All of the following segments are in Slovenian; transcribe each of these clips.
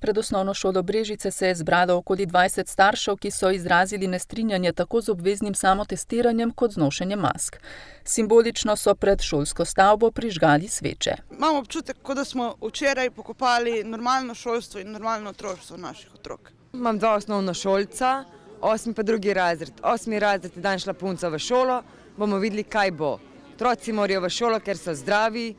Pred osnovno šolo Brežice se je zbralo okoli 20 staršev, ki so izrazili nestrinjanje tako z obveznim samotestiranjem kot z nošenjem mask. Simbolično so pred šolsko stavbo prižgali sveče. Imam občutek, kot da smo včeraj pokopali normalno šolstvo in normalno otroštvo naših otrok. Imam 2 osnovnošolca, 8. pa 2. razred. 8. razred je dan šla punca v šolo, bomo videli, kaj bo. Otroci morajo v šolo, ker so zdravi,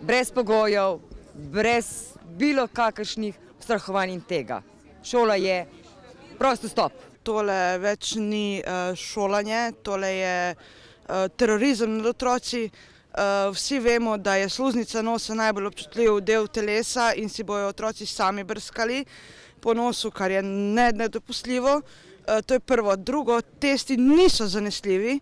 brez pogojev, brez bilo kakršnih strahovanj in tega. Šola je prosto stop. Tole več ni šolanje, tole je terorizem nad otroci. Vsi vemo, da je sluznica nosa najbolj občutljiv del telesa in si bojo otroci sami brskali po nosu, kar je nedopustljivo. To je prvo. Drugo, testi niso zanesljivi.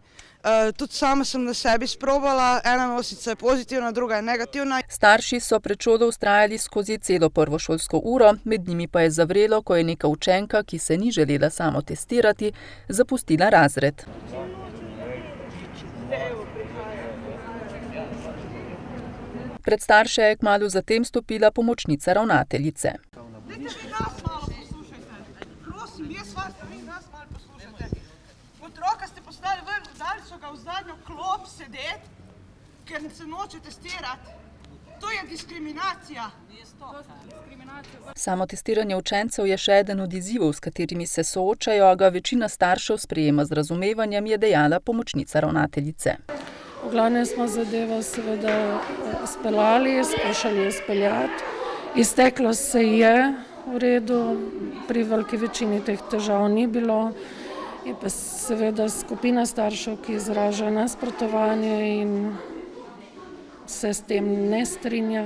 Tudi sama sem na sebi sprobala, ena nosica je pozitivna, druga je negativna. Starši so pred šolo vztrajali skozi celo prvo šolsko uro, med njimi pa je zavrelo, ko je neka učenka, ki se ni želela samotestirati, zapustila razred. Pred starše je kmalu zatem stopila pomočnica ravnateljice. Otroka ste poslali ven, dali so ga v zadnjo klop sedeti, ker se noče testirati. To je diskriminacija. Samotestiranje učencev je še eden od izzivov, s katerimi se soočajo, a ga večina staršev sprejema z razumevanjem, je dejala pomočnica ravnateljice. V glavnem smo zadevo seveda speljali, skušali izpeljati. Izteklo se je v redu, pri veliki večini teh težav ni bilo. Je pa seveda skupina staršev, ki izraža nasprotovanje in se s tem ne strinja.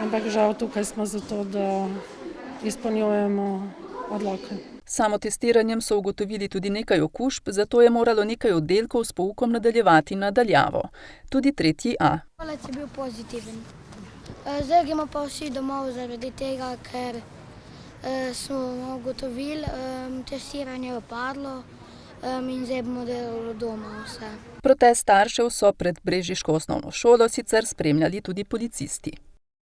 Ampak žal tukaj smo zato, da izpolnjujemo odloke. S samotestiranjem so ugotovili tudi nekaj okužb, zato je moralo nekaj oddelkov s poukom nadaljevati na daljavo. Tudi 3.A. Palec je bil pozitiven. Zdaj gremo pa vsi domov zaradi tega, ker smo ugotovili, testiranje je padlo in zdaj bomo delali doma vse. Protest staršev so pred brežiško osnovno šolo sicer spremljali tudi policisti.